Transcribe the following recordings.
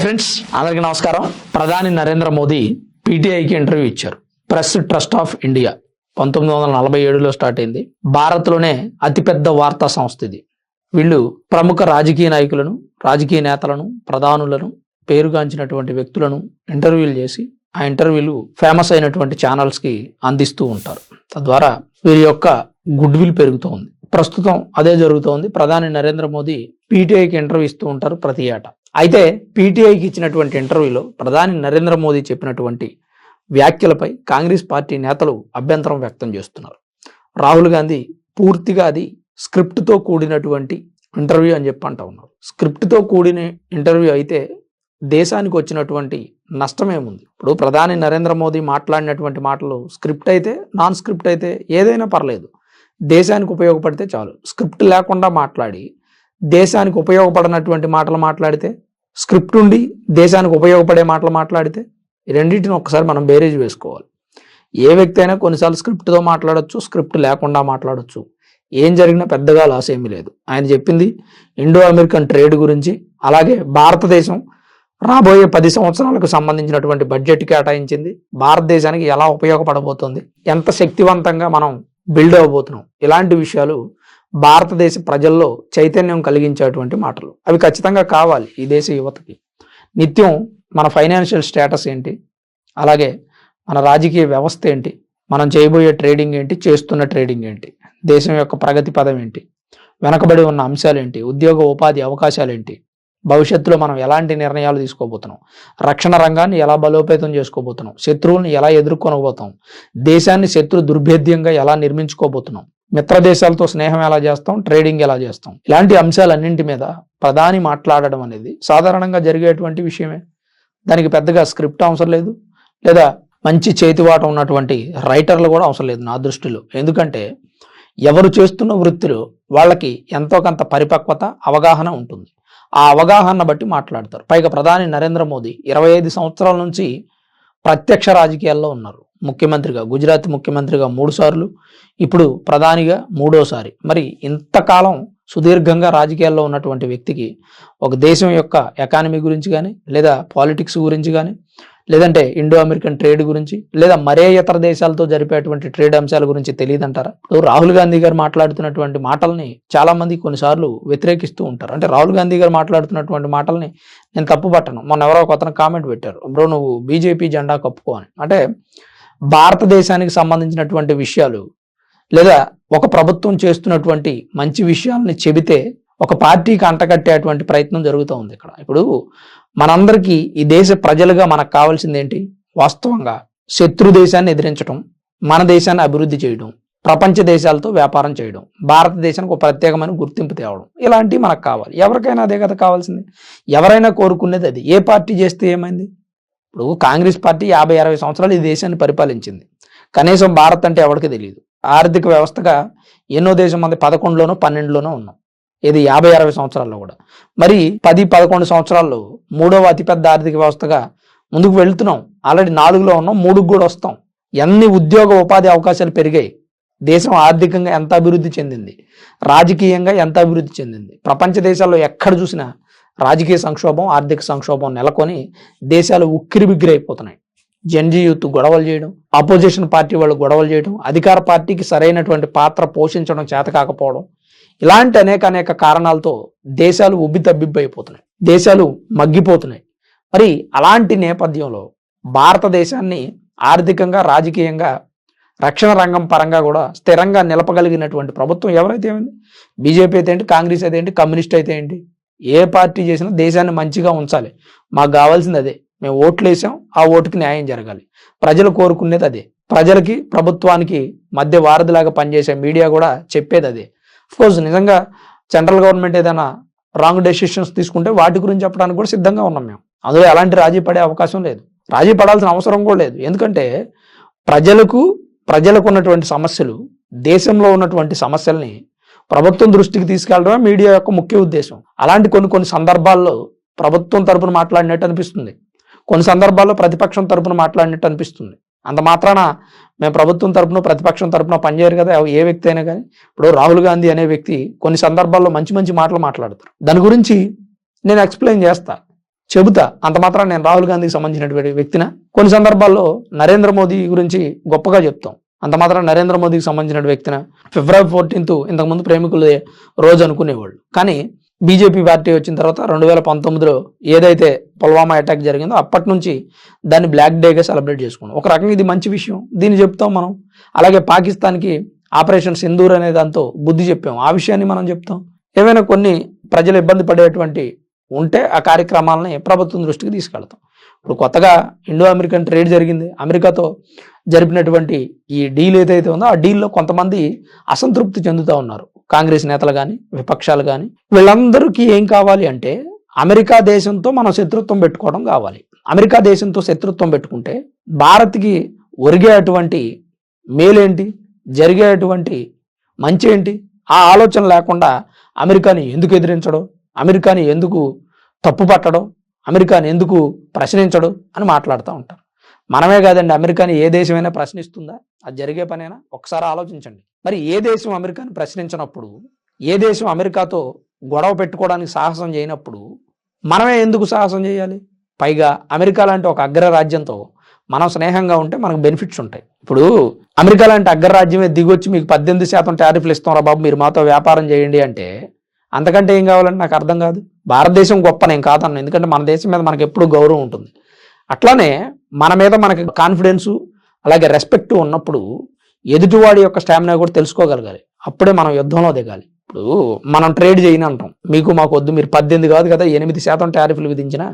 Friends, అందరికీ నమస్కారం. ప్రధాని నరేంద్ర మోదీ పీటీఐకి ఇంటర్వ్యూ ఇచ్చారు. ప్రెస్ ట్రస్ట్ ఆఫ్ ఇండియా 1947లో స్టార్ట్ అయింది. భారత్లోనే అతిపెద్ద వార్తా సంస్థ ఇది. వీళ్ళు ప్రముఖ రాజకీయ నాయకులను, రాజకీయ నేతలను, ప్రధానులను, పేరుగాంచినటువంటి వ్యక్తులను ఇంటర్వ్యూలు చేసి ఆ ఇంటర్వ్యూలు ఫేమస్ అయినటువంటి ఛానల్స్కి అందిస్తూ ఉంటారు. తద్వారా వీరి యొక్క గుడ్ విల్ పెరుగుతోంది. ప్రస్తుతం అదే జరుగుతోంది. ప్రధాని నరేంద్ర మోదీ పీటీఐకి ఇంటర్వ్యూ ఇస్తూ ఉంటారు ప్రతి ఏటా. అయితే పీటీఐకి ఇచ్చినటువంటి ఇంటర్వ్యూలో ప్రధాని నరేంద్ర మోదీ చెప్పినటువంటి వ్యాఖ్యలపై కాంగ్రెస్ పార్టీ నేతలు అభ్యంతరం వ్యక్తం చేస్తున్నారు. రాహుల్ గాంధీ పూర్తిగా అది స్క్రిప్ట్తో కూడినటువంటి ఇంటర్వ్యూ అని చెప్పి అంటూ ఉన్నారు. స్క్రిప్ట్తో కూడిన ఇంటర్వ్యూ అయితే దేశానికి వచ్చినటువంటి నష్టమేముంది? ఇప్పుడు ప్రధాని నరేంద్ర మోదీ మాట్లాడినటువంటి మాటలు స్క్రిప్ట్ అయితే, నాన్ స్క్రిప్ట్ అయితే ఏదైనా పర్లేదు, దేశానికి ఉపయోగపడితే చాలు. స్క్రిప్ట్ లేకుండా మాట్లాడి దేశానికి ఉపయోగపడినటువంటి మాటలు మాట్లాడితే, స్క్రిప్ట్ ఉండి దేశానికి ఉపయోగపడే మాటలు మాట్లాడితే, రెండింటిని ఒక్కసారి మనం బేరేజ్ వేసుకోవాలి. ఏ వ్యక్తి అయినా కొన్నిసార్లు స్క్రిప్ట్తో మాట్లాడొచ్చు, స్క్రిప్ట్ లేకుండా మాట్లాడొచ్చు. ఏం జరిగినా పెద్దగా లాస్ ఏమీ లేదు. ఆయన చెప్పింది ఇండో అమెరికన్ ట్రేడ్ గురించి, అలాగే భారతదేశం రాబోయే 10 సంవత్సరాలకు సంబంధించినటువంటి బడ్జెట్ కేటాయించింది, భారతదేశానికి ఎలా ఉపయోగపడబోతుంది, ఎంత శక్తివంతంగా మనం బిల్డ్ అవ్వబోతున్నాం, ఇలాంటి విషయాలు భారతదేశ ప్రజల్లో చైతన్యం కలిగించేటువంటి మాటలు. అవి ఖచ్చితంగా కావాలి ఈ దేశ యువతకి. నిత్యం మన ఫైనాన్షియల్ స్టేటస్ ఏంటి, అలాగే మన రాజకీయ వ్యవస్థ ఏంటి, మనం చేయబోయే ట్రేడింగ్ ఏంటి, చేస్తున్న ట్రేడింగ్ ఏంటి, దేశం యొక్క ప్రగతి పదం ఏంటి, వెనకబడి ఉన్న అంశాలు ఏంటి, ఉద్యోగ ఉపాధి అవకాశాలు ఏంటి, భవిష్యత్తులో మనం ఎలాంటి నిర్ణయాలు తీసుకోబోతున్నాం, రక్షణ రంగాన్ని ఎలా బలోపేతం చేసుకోబోతున్నాం, శత్రువులను ఎలా ఎదుర్కొనబోతాం, దేశాన్ని శత్రు దుర్భేద్యంగా ఎలా నిర్మించుకోబోతున్నాం, మిత్ర దేశాలతో స్నేహం ఎలా చేస్తాం, ట్రేడింగ్ ఎలా చేస్తాం, ఇలాంటి అంశాలన్నింటి మీద ప్రధాని మాట్లాడడం అనేది సాధారణంగా జరిగేటువంటి విషయమే. దానికి పెద్దగా స్క్రిప్ట్ అవసరం లేదు, లేదా మంచి చేతివాట ఉన్నటువంటి రైటర్లు కూడా అవసరం లేదు నా దృష్టిలో. ఎందుకంటే ఎవరు చేస్తున్న వృత్తిలో వాళ్ళకి ఎంతో కొంత పరిపక్వత, అవగాహన ఉంటుంది. ఆ అవగాహన బట్టి మాట్లాడతారు. పైగా ప్రధాని నరేంద్ర మోదీ 25 సంవత్సరాల నుంచి ప్రత్యక్ష రాజకీయాల్లో ఉన్నారు. ముఖ్యమంత్రిగా, గుజరాత్ ముఖ్యమంత్రిగా 3 సార్లు, ఇప్పుడు ప్రధానిగా 3వసారి. మరి ఇంతకాలం సుదీర్ఘంగా రాజకీయాల్లో ఉన్నటువంటి వ్యక్తికి ఒక దేశం యొక్క ఎకానమీ గురించి కానీ, లేదా పాలిటిక్స్ గురించి కానీ, లేదంటే ఇండో అమెరికన్ ట్రేడ్ గురించి, లేదా మరే ఇతర దేశాలతో జరిపేటువంటి ట్రేడ్ అంశాల గురించి తెలియదంటారా? ఇప్పుడు రాహుల్ గాంధీ గారు మాట్లాడుతున్నటువంటి మాటల్ని చాలా మంది కొన్నిసార్లు వ్యతిరేకిస్తూ ఉంటారు. అంటే రాహుల్ గాంధీ గారు మాట్లాడుతున్నటువంటి మాటల్ని నేను తప్పు పట్టను. మొన్న ఎవరో ఒక అతను కామెంట్ పెట్టారు, బ్రో నువ్వు బీజేపీ జెండా కప్పుకో అని. అంటే భారతదేశానికి సంబంధించినటువంటి విషయాలు, లేదా ఒక ప్రభుత్వం చేస్తున్నటువంటి మంచి విషయాలని చెబితే ఒక పార్టీకి అంటగట్టేటువంటి ప్రయత్నం జరుగుతూ ఉంది ఇక్కడ. ఇప్పుడు మనందరికీ ఈ దేశ ప్రజలుగా మనకు కావాల్సింది ఏంటి? వాస్తవంగా శత్రు దేశాన్ని ఎదిరించడం, మన దేశాన్ని అభివృద్ధి చేయడం, ప్రపంచ దేశాలతో వ్యాపారం చేయడం, భారతదేశానికి ఒక ప్రత్యేకమైన గుర్తింపు తేవడం, ఇలాంటివి మనకు కావాలి. ఎవరికైనా అదే కదా కావాల్సింది. ఎవరైనా కోరుకునేది అది. ఏ పార్టీ చేస్తే ఏమైంది? ఇప్పుడు కాంగ్రెస్ పార్టీ 50-60 సంవత్సరాలు ఈ దేశాన్ని పరిపాలించింది. కనీసం భారత్ అంటే ఎవరికి తెలియదు. ఆర్థిక వ్యవస్థగా ఎన్నో దేశం మంది 11లోనో 12లోనో ఉన్నాం. ఇది 50-60 సంవత్సరాల్లో కూడా. మరి 10-11 సంవత్సరాల్లో 3వ అతిపెద్ద ఆర్థిక వ్యవస్థగా ముందుకు వెళ్తున్నాం. ఆల్రెడీ 4లో ఉన్నాం, 3కు కూడా వస్తాం. ఎన్ని ఉద్యోగ ఉపాధి అవకాశాలు పెరిగాయి, దేశం ఆర్థికంగా ఎంత అభివృద్ధి చెందింది, రాజకీయంగా ఎంత అభివృద్ధి చెందింది. ప్రపంచ దేశాల్లో ఎక్కడ చూసినా రాజకీయ సంక్షోభం, ఆర్థిక సంక్షోభం నెలకొని దేశాలు ఉక్కిరి బిక్కిరి అయిపోతున్నాయి. జెన్జీ యూత్ గొడవలు చేయడం, అపోజిషన్ పార్టీ వాళ్ళు గొడవలు చేయడం, అధికార పార్టీకి సరైనటువంటి పాత్ర పోషించడం చేత కాకపోవడం, ఇలాంటి అనేక కారణాలతో దేశాలు ఉబ్బితబ్బిబ్బైపోతున్నాయి, దేశాలు మగ్గిపోతున్నాయి. మరి అలాంటి నేపథ్యంలో భారతదేశాన్ని ఆర్థికంగా, రాజకీయంగా, రక్షణ రంగం పరంగా కూడా స్థిరంగా నిలపగలిగినటువంటి ప్రభుత్వం ఎవరైతే ఏమైంది? బీజేపీ అయితే ఏంటి, కాంగ్రెస్ అయితే ఏంటి, కమ్యూనిస్ట్ అయితే ఏంటి, ఏ పార్టీ చేసినా దేశాన్ని మంచిగా ఉంచాలి. మాకు కావాల్సింది అదే. మేము ఓట్లు వేసాం, ఆ ఓటుకి న్యాయం జరగాలి. ప్రజలు కోరుకునేది అదే. ప్రజలకి, ప్రభుత్వానికి మధ్య వారధిలాగా పనిచేసే మీడియా కూడా చెప్పేది అదే. అఫ్కోర్స్ నిజంగా సెంట్రల్ గవర్నమెంట్ ఏదైనా రాంగ్ డెసిషన్స్ తీసుకుంటే వాటి గురించి చెప్పడానికి కూడా సిద్ధంగా ఉన్నాం మేము. అందులో ఎలాంటి రాజీ పడే అవకాశం లేదు, రాజీ పడాల్సిన అవసరం కూడా లేదు. ఎందుకంటే ప్రజలకు ఉన్నటువంటి సమస్యలు, దేశంలో ఉన్నటువంటి సమస్యల్ని ప్రభుత్వం దృష్టికి తీసుకెళ్లడమే మీడియా యొక్క ముఖ్య ఉద్దేశం. అలాంటి కొన్ని సందర్భాల్లో ప్రభుత్వం తరపున మాట్లాడినట్టు అనిపిస్తుంది, కొన్ని సందర్భాల్లో ప్రతిపక్షం తరపున మాట్లాడినట్టు అనిపిస్తుంది. అంత మాత్రాన మేము ప్రభుత్వం తరపున, ప్రతిపక్షం తరపున పనిచేయరు కదా ఏ వ్యక్తి అయినా కానీ. ఇప్పుడు రాహుల్ గాంధీ అనే వ్యక్తి కొన్ని సందర్భాల్లో మంచి మాటలు మాట్లాడతారు. దాని గురించి నేను ఎక్స్ప్లెయిన్ చేస్తా. చెబుతా, అంత మాత్రం నేను రాహుల్ గాంధీకి సంబంధించినటువంటి వ్యక్తిన. కొన్ని సందర్భాల్లో నరేంద్ర మోదీ గురించి గొప్పగా చెప్తాం, అంత మాత్రం నరేంద్ర మోదీకి సంబంధించిన వ్యక్తిన. ఫిబ్రవరి 14 ఇంతకుముందు ప్రేమికుల రోజు అనుకునేవాళ్ళు, కానీ బీజేపీ పార్టీ వచ్చిన తర్వాత 2019లో ఏదైతే పుల్వామా అటాక్ జరిగిందో అప్పటి నుంచి దాన్ని బ్లాక్ డేగా సెలబ్రేట్ చేసుకున్నాం. ఒక రకంగా ఇది మంచి విషయం, దీన్ని చెప్తాం మనం. అలాగే పాకిస్తాన్కి ఆపరేషన్ సింధూర్ అనే దాంతో బుద్ధి చెప్పాం, ఆ విషయాన్ని మనం చెప్తాం. ఏవైనా కొన్ని ప్రజలు ఇబ్బంది పడేటువంటి ఉంటే ఆ కార్యక్రమాలని ప్రభుత్వం దృష్టికి తీసుకెళ్తాం. ఇప్పుడు కొత్తగా ఇండో అమెరికన్ ట్రేడ్ జరిగింది, అమెరికాతో జరిపినటువంటి ఈ డీల్ ఏదైతే ఉందో ఆ డీల్లో కొంతమంది అసంతృప్తి చెందుతూ ఉన్నారు. కాంగ్రెస్ నేతలు కానీ విపక్షాలు కానీ, వీళ్ళందరికీ ఏం కావాలి అంటే అమెరికా దేశంతో మనం శత్రుత్వం పెట్టుకోవడం కావాలి. అమెరికా దేశంతో శత్రుత్వం పెట్టుకుంటే భారత్కి ఒరిగేటువంటి మేలేంటి, జరిగేటువంటి మంచి ఏంటి, ఆ ఆలోచన లేకుండా అమెరికాని ఎందుకు ఎదిరించడం, అమెరికాని ఎందుకు తప్పు పట్టడం, అమెరికాని ఎందుకు ప్రశ్నించడం అని మాట్లాడుతూ ఉంటారు. మనమే కాదండి, అమెరికాని ఏ దేశమైనా ప్రశ్నిస్తుందా? అది జరిగే పనేనా? ఒకసారి ఆలోచించండి. మరి ఏ దేశం అమెరికాని ప్రశ్నించినప్పుడు, ఏ దేశం అమెరికాతో గొడవ పెట్టుకోవడానికి సాహసం చేయనప్పుడు మనమే ఎందుకు సాహసం చేయాలి? పైగా అమెరికా లాంటి ఒక అగ్రరాజ్యంతో మనం స్నేహంగా ఉంటే మనకు బెనిఫిట్స్ ఉంటాయి. ఇప్పుడు అమెరికా లాంటి అగ్రరాజ్యమే దిగొచ్చి మీకు 18% టారిఫ్లు ఇస్తాం రా బాబు, మీరు మాతో వ్యాపారం చేయండి అంటే అంతకంటే ఏం కావాలంటే నాకు అర్థం కాదు. భారతదేశం గొప్ప నేను కాదన్నాను, ఎందుకంటే మన దేశం మీద మనకు ఎప్పుడు గౌరవం ఉంటుంది. అట్లానే మన మీద మనకి కాన్ఫిడెన్సు అలాగే రెస్పెక్ట్ ఉన్నప్పుడు ఎదుటివాడి యొక్క స్టామినా కూడా తెలుసుకోగలగాలి. అప్పుడే మనం యుద్ధంలో దిగాలి. ఇప్పుడు మనం ట్రేడ్ చేయని అంటాం, మీకు మాకు వద్దు, మీరు 18 కాదు కదా 8% టారిఫ్లు విధించినా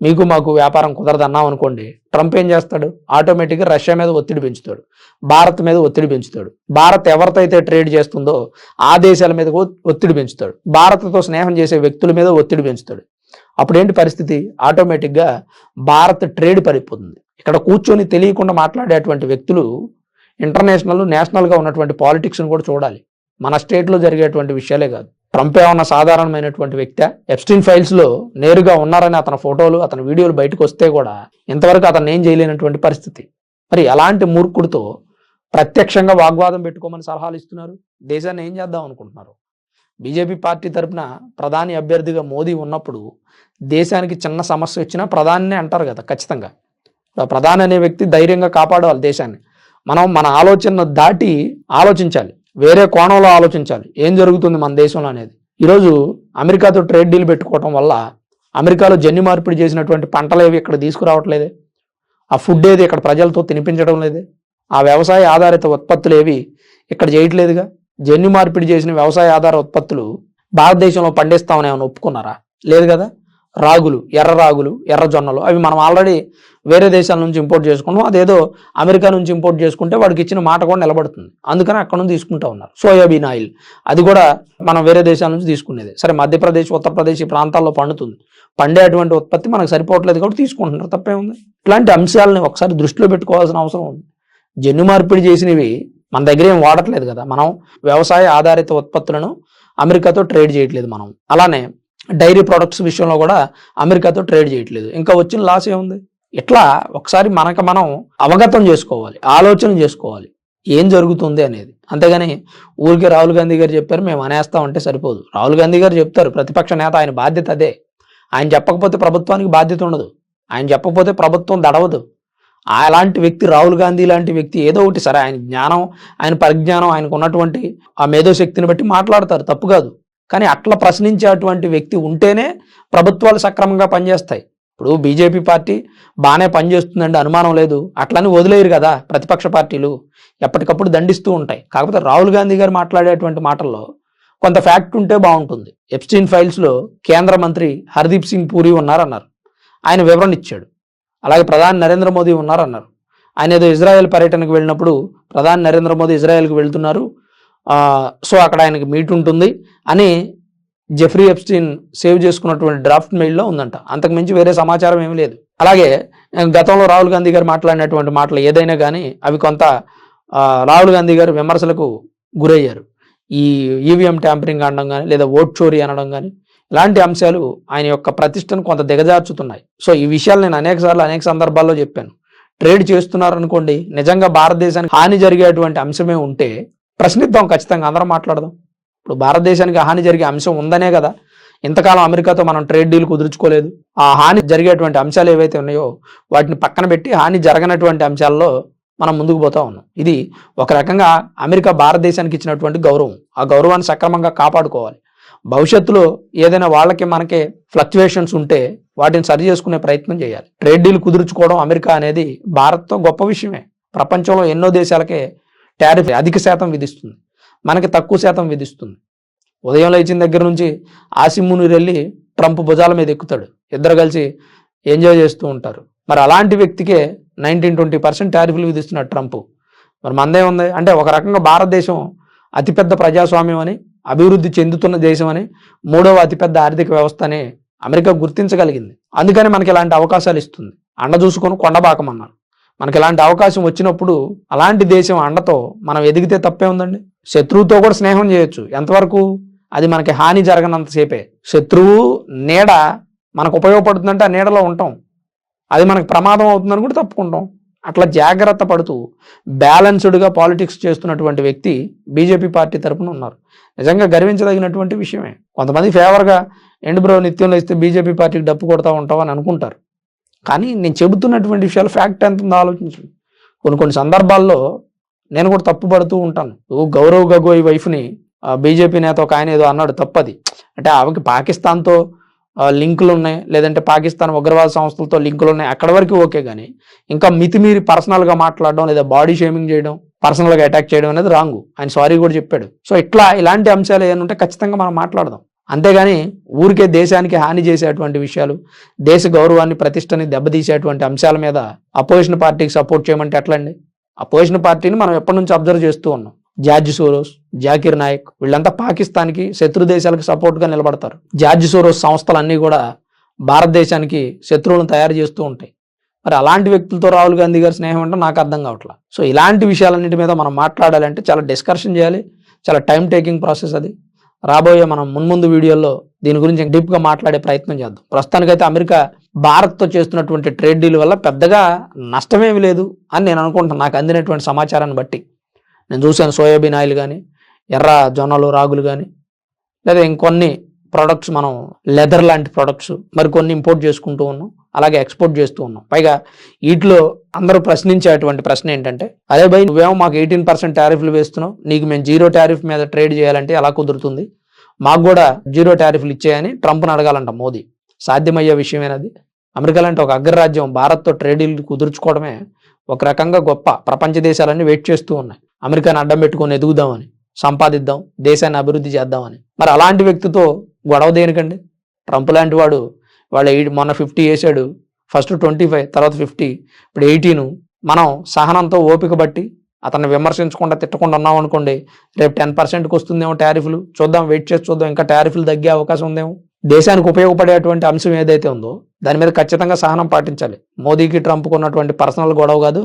మీకు మాకు వ్యాపారం కుదరదు అన్నాం అనుకోండి, ట్రంప్ ఏం చేస్తాడు? ఆటోమేటిక్గా రష్యా మీద ఒత్తిడి పెంచుతాడు, భారత్ మీద ఒత్తిడి పెంచుతాడు. భారత్ ఎవరితో అయితే ట్రేడ్ చేస్తుందో ఆ దేశాల మీద ఒత్తిడి పెంచుతాడు, భారత్తో స్నేహం చేసే వ్యక్తుల మీద ఒత్తిడి పెంచుతాడు. అప్పుడేంటి పరిస్థితి? ఆటోమేటిక్గా భారత్ ట్రేడ్ పడిపోతుంది. ఇక్కడ కూర్చొని తెలియకుండా మాట్లాడేటువంటి వ్యక్తులు ఇంటర్నేషనల్ నేషనల్గా ఉన్నటువంటి పాలిటిక్స్ని కూడా చూడాలి. మన స్టేట్లో జరిగేటువంటి విషయాలే కాదు. ట్రంప్ ఏమన్నా సాధారణమైనటువంటి వ్యక్తి? ఎప్స్టీన్ ఫైల్స్లో నేరుగా ఉన్నారని అతని ఫోటోలు అతని వీడియోలు బయటకు వస్తే కూడా ఇంతవరకు అతను ఏం చేయలేనటువంటి పరిస్థితి. మరి అలాంటి మూర్ఖుడితో ప్రత్యక్షంగా వాగ్వాదం పెట్టుకోమని సలహాలు ఇస్తున్నారు. దేశాన్ని ఏం చేద్దాం అనుకుంటున్నారు? బీజేపీ పార్టీ తరఫున ప్రధాని అభ్యర్థిగా మోదీ ఉన్నప్పుడు దేశానికి చిన్న సమస్య వచ్చినా ప్రధానినే అంటారు కదా ఖచ్చితంగా. ప్రధాని అనే వ్యక్తి ధైర్యంగా కాపాడాలి దేశాన్ని. మనం మన ఆలోచన దాటి ఆలోచించాలి, వేరే కోణంలో ఆలోచించాలి ఏం జరుగుతుంది మన దేశంలో అనేది. ఈరోజు అమెరికాతో ట్రేడ్ డీల్ పెట్టుకోవటం వల్ల అమెరికాలో జన్యు మార్పిడి చేసినటువంటి పంటలు ఏవి ఇక్కడ తీసుకురావట్లేదే, ఆ ఫుడ్ ఏది ఇక్కడ ప్రజలతో తినిపించడం లేదే, ఆ వ్యవసాయ ఆధారిత ఉత్పత్తులు ఏవి ఇక్కడ చేయట్లేదుగా. జన్యు మార్పిడి చేసిన వ్యవసాయ ఆధార ఉత్పత్తులు భారతదేశంలో పండిస్తామని ఏమైనా ఒప్పుకున్నారా? లేదు కదా. రాగులు, ఎర్ర రాగులు, ఎర్ర జొన్నలు అవి మనం ఆల్రెడీ వేరే దేశాల నుంచి ఇంపోర్ట్ చేసుకున్నాం. అదేదో అమెరికా నుంచి ఇంపోర్ట్ చేసుకుంటే వాడికి ఇచ్చిన మాట కూడా నిలబడుతుంది, అందుకని అక్కడ నుంచి తీసుకుంటూ ఉన్నారు. సోయాబీన్ ఆయిల్ అది కూడా మనం వేరే దేశాల నుంచి తీసుకునేది. సరే మధ్యప్రదేశ్ ఉత్తరప్రదేశ్ ఈ ప్రాంతాల్లో పండుతుంది, పండే అటువంటి ఉత్పత్తి మనకు సరిపోవట్లేదు కాబట్టి తీసుకుంటున్నారు, తప్పే ఉంది. ఇట్లాంటి అంశాలని ఒకసారి దృష్టిలో పెట్టుకోవాల్సిన అవసరం ఉంది. జన్యు మార్పిడి చేసినవి మన దగ్గర ఏం వాడట్లేదు కదా. మనం వ్యవసాయ ఆధారిత ఉత్పత్తులను అమెరికాతో ట్రేడ్ చేయట్లేదు. మనం అలానే డైరీ ప్రొడక్ట్స్ విషయంలో కూడా అమెరికాతో ట్రేడ్ చేయట్లేదు. ఇంకా వచ్చిన లాస్ ఏముంది? ఇట్లా ఒకసారి మనకు మనం అవగతం చేసుకోవాలి, ఆలోచన చేసుకోవాలి ఏం జరుగుతుంది అనేది. అంతేగాని ఊరికే రాహుల్ గాంధీ గారు చెప్పారు మేము అనేస్తామంటే సరిపోదు. రాహుల్ గాంధీ గారు చెప్తారు, ప్రతిపక్ష నేత, ఆయన బాధ్యత అదే. ఆయన చెప్పకపోతే ప్రభుత్వానికి బాధ్యత ఉండదు, ఆయన చెప్పకపోతే ప్రభుత్వం దడవదు. అలాంటి వ్యక్తి రాహుల్ గాంధీ లాంటి వ్యక్తి ఏదో ఒకటి, సరే ఆయన జ్ఞానం, ఆయన పరిజ్ఞానం, ఆయనకు ఉన్నటువంటి ఆ మేధోశక్తిని బట్టి మాట్లాడతారు, తప్పు కాదు. కానీ అట్లా ప్రశ్నించేటువంటి వ్యక్తి ఉంటేనే ప్రభుత్వాలు సక్రమంగా పనిచేస్తాయి. ఇప్పుడు బీజేపీ పార్టీ బాగానే పనిచేస్తుందండి, అనుమానం లేదు, అట్లని వదిలేయరు కదా ప్రతిపక్ష పార్టీలు, ఎప్పటికప్పుడు దండిస్తూ ఉంటాయి. కాకపోతే రాహుల్ గాంధీ గారు మాట్లాడేటువంటి మాటల్లో కొంత ఫ్యాక్ట్ ఉంటే బాగుంటుంది. ఎప్స్టీన్ ఫైల్స్లో కేంద్ర మంత్రి హర్దీప్ సింగ్ పూరి ఉన్నారన్నారు, ఆయన వివరణ ఇచ్చాడు. అలాగే ప్రధాని నరేంద్ర మోదీ ఉన్నారన్నారు. ఆయన ఏదో ఇజ్రాయెల్ పర్యటనకు వెళ్ళినప్పుడు ప్రధాని నరేంద్ర మోదీ ఇజ్రాయెల్కి వెళ్తున్నారు, సో అక్కడ ఆయనకి మీట్ ఉంటుంది అని జెఫ్రీ ఎప్స్టీన్ సేవ్ చేసుకున్నటువంటి డ్రాఫ్ట్ మెయిల్లో ఉందంట. అంతకు మించి వేరే సమాచారం ఏమీ లేదు. అలాగే గతంలో రాహుల్ గాంధీ గారు మాట్లాడినటువంటి మాటలు ఏదైనా కానీ అవి కొంత రాహుల్ గాంధీ గారు విమర్శలకు గురయ్యారు. ఈ ఈవీఎం ట్యాంపరింగ్ అనడం కానీ లేదా ఓట్ చోరీ అనడం కానీ ఇలాంటి అంశాలు ఆయన యొక్క ప్రతిష్టను కొంత దిగజార్చుతున్నాయి. సో ఈ విషయాలు నేను అనేక సందర్భాల్లో చెప్పాను. ట్రేడ్ చేస్తున్నారు అనుకోండి, నిజంగా భారతదేశానికి హాని జరిగేటువంటి అంశమే ఉంటే ప్రశ్నిద్దాం, ఖచ్చితంగా అందరం మాట్లాడదాం. ఇప్పుడు భారతదేశానికి హాని జరిగే అంశం ఉందనే కదా ఇంతకాలం అమెరికాతో మనం ట్రేడ్ డీల్ కుదుర్చుకోలేదు. ఆ హాని జరిగేటువంటి అంశాలు ఏవైతే ఉన్నాయో వాటిని పక్కన పెట్టి హాని జరగనటువంటి అంశాల్లో మనం ముందుకు పోతా ఉన్నాం. ఇది ఒక రకంగా అమెరికా భారతదేశానికి ఇచ్చినటువంటి గౌరవం. ఆ గౌరవాన్ని సక్రమంగా కాపాడుకోవాలి. భవిష్యత్తులో ఏదైనా వాళ్ళకి మనకి ఫ్లక్చువేషన్స్ ఉంటే వాటిని సరి చేసుకునే ప్రయత్నం చేయాలి. ట్రేడ్ డీల్ కుదుర్చుకోవడం అమెరికా అనేది భారత్తో గొప్ప విషయమే. ప్రపంచంలో ఎన్నో దేశాలకే టారిఫ్ అధిక శాతం విధిస్తుంది, మనకి తక్కువ శాతం విధిస్తుంది. ఉదయం లేచిన దగ్గర నుంచి ఆసిమ్ముని వెళ్ళి ట్రంప్ భుజాల మీద ఎక్కుతాడు, ఇద్దరు కలిసి ఎంజాయ్ చేస్తూ ఉంటారు. మరి అలాంటి వ్యక్తికే 19-20% టారిఫ్లు విధిస్తున్నాడు ట్రంప్. మరి మనదే ఉంది అంటే ఒక రకంగా భారతదేశం అతిపెద్ద ప్రజాస్వామ్యం అని, అభివృద్ధి చెందుతున్న దేశం అని, 3వ అతిపెద్ద ఆర్థిక వ్యవస్థ అని అమెరికా గుర్తించగలిగింది. అందుకని మనకి ఇలాంటి అవకాశాలు ఇస్తుంది. అండ చూసుకొని కొండబాకమన్నారు. మనకి ఇలాంటి అవకాశం వచ్చినప్పుడు అలాంటి దేశం అండతో మనం ఎదిగితే తప్పే ఉందండి. శత్రువుతో కూడా స్నేహం చేయొచ్చు, ఎంతవరకు? అది మనకి హాని జరగనంతసేపే. శత్రువు నీడ మనకు ఉపయోగపడుతుందంటే ఆ నీడలో ఉంటాం, అది మనకు ప్రమాదం అవుతుందని కూడా తప్పుకుంటాం. అట్లా జాగ్రత్త పడుతూ బ్యాలెన్స్డ్గా పాలిటిక్స్ చేస్తున్నటువంటి వ్యక్తి బీజేపీ పార్టీ తరపున ఉన్నారు. నిజంగా గర్వించదగినటువంటి విషయమే. కొంతమంది ఫేవర్గా ఎండు బ్రో నిత్యంలో ఇస్తే బీజేపీ పార్టీకి డప్పు కొడతా ఉంటావు అని అనుకుంటారు. కానీ నేను చెబుతున్నటువంటి విషయాలు ఫ్యాక్ట్ ఎంత ఉందో ఆలోచించండి. కొన్ని సందర్భాల్లో నేను కూడా తప్పు పడుతూ ఉంటాను. గౌరవ్ గగోయ్ వైఫ్ని బీజేపీ నేత ఒక ఆయన ఏదో అన్నాడు, తప్పది. అంటే ఆమెకి పాకిస్తాన్తో లింకులు ఉన్నాయి, లేదంటే పాకిస్తాన్ ఉగ్రవాద సంస్థలతో లింకులు ఉన్నాయి, అక్కడ వరకు ఓకే. కానీ ఇంకా మితిమీరి పర్సనల్గా మాట్లాడడం లేదా బాడీ షేమింగ్ చేయడం, పర్సనల్గా అటాక్ చేయడం అనేది రాంగు. ఆయన సారీ కూడా చెప్పాడు. సో ఇలాంటి అంశాలు ఏమంటే ఖచ్చితంగా మనం మాట్లాడదాం. అంతేగాని ఊరికే దేశానికి హాని చేసేటువంటి విషయాలు, దేశ గౌరవాన్ని ప్రతిష్టని దెబ్బతీసేటువంటి అంశాల మీద అపోజిషన్ పార్టీకి సపోర్ట్ చేయమంటే ఎట్లా అండి? అపోజిషన్ పార్టీని మనం ఎప్పటి నుంచి అబ్జర్వ్ చేస్తూ ఉన్నాం. జార్జ్ సోరోస్, జాకిర్ నాయక్ వీళ్ళంతా పాకిస్తాన్కి శత్రు దేశాలకు సపోర్ట్గా నిలబడతారు. జార్జ్ సోరోస్ సంస్థలన్నీ కూడా భారతదేశానికి శత్రువులను తయారు చేస్తూ ఉంటాయి. మరి అలాంటి వ్యక్తులతో రాహుల్ గాంధీ గారి స్నేహం అంటే నాకు అర్థం కావట్లేదు. సో ఇలాంటి విషయాలన్నిటి మీద మనం మాట్లాడాలంటే చాలా డిస్కషన్ చేయాలి, చాలా టైం టేకింగ్ ప్రాసెస్ అది. రాబోయే మనం మున్ముందు వీడియోల్లో దీని గురించి డీప్గా మాట్లాడే ప్రయత్నం చేద్దాం. ప్రస్తుతానికైతే అమెరికా భారత్తో చేస్తున్నటువంటి ట్రేడ్ డీల్ వల్ల పెద్దగా నష్టమేమి లేదు అని నేను అనుకుంటున్నాను. నాకు అందినటువంటి సమాచారాన్ని బట్టి నేను చూశాను. సోయాబీన్ ఆయిల్ కానీ, ఎర్ర జొన్నలు, రాగులు కానీ, లేదా ఇంకొన్ని ప్రొడక్ట్స్, మనం లెదర్ లాంటి ప్రొడక్ట్స్ మరికొన్ని ఇంపోర్ట్ చేసుకుంటూ ఉన్నాం, అలాగే ఎక్స్పోర్ట్ చేస్తూ ఉన్నాం. పైగా వీటిలో అందరూ ప్రశ్నించేటువంటి ప్రశ్న ఏంటంటే, అదే భయ్ నువ్వేమో మాకు 18% టారిఫ్లు వేస్తున్నావు, నీకు మేము 0 టారిఫ్ మీద ట్రేడ్ చేయాలంటే ఎలా కుదురుతుంది, మాకు కూడా 0 టారిఫ్లు ఇచ్చేయని ట్రంప్ని అడగాలంట మోదీ. సాధ్యమయ్యే విషయమేనది. అమెరికా లాంటి ఒక అగ్రరాజ్యం భారత్తో ట్రేడ్ డీల్ కుదుర్చుకోవడమే ఒక రకంగా గొప్ప. ప్రపంచ దేశాలన్నీ వెయిట్ చేస్తూ ఉన్నాయి అమెరికాని అడ్డం పెట్టుకొని ఎదుగుదామని, సంపాదిద్దాం, దేశాన్ని అభివృద్ధి చేద్దామని. మరి అలాంటి వ్యక్తితో గొడవ దేనికండి? ట్రంప్ లాంటి వాడు మొన్న 50 వేసాడు, ఫస్ట్ 25, తర్వాత 50, ఇప్పుడు 18. మనం సహనంతో ఓపిక బట్టి అతన్ని విమర్శించకుండా తిట్టకుండా ఉన్నాం అనుకోండి, రేపు 10%కి వస్తుందేమో టారిఫ్లు. చూద్దాం, వెయిట్ చేసి చూద్దాం, ఇంకా టారిఫ్లు తగ్గే అవకాశం ఉందేమో. దేశానికి ఉపయోగపడేటువంటి అంశం ఏదైతే ఉందో దాని మీద ఖచ్చితంగా సహనం పాటించాలి. మోదీకి ట్రంప్కి ఉన్నటువంటి పర్సనల్ గొడవ కాదు,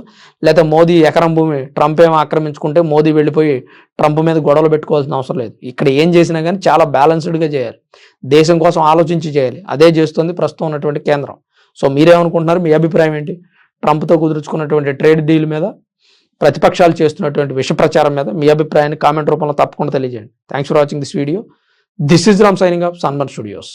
లేదా మోదీ ఎకరం భూమి ట్రంప్ ఏమో ఆక్రమించుకుంటే మోదీ వెళ్ళిపోయి ట్రంప్ మీద గొడవలు పెట్టుకోవాల్సిన అవసరం లేదు. ఇక్కడ ఏం చేసినా కానీ చాలా బ్యాలెన్స్డ్గా చేయాలి, దేశం కోసం ఆలోచించి చేయాలి. అదే చేస్తుంది ప్రస్తుతం ఉన్నటువంటి కేంద్రం. సో మీరేమనుకుంటున్నారు? మీ అభిప్రాయం ఏంటి? ట్రంప్తో కుదుర్చుకున్నటువంటి ట్రేడ్ డీల్ మీద, ప్రతిపక్షాలు చేస్తున్నటువంటి విష ప్రచారం మీద మీ అభిప్రాయాన్ని కామెంట్ రూపంలో తప్పకుండా తెలియజేయండి. Thanks for watching this video. This is Ram signing off, Sunburn Studios.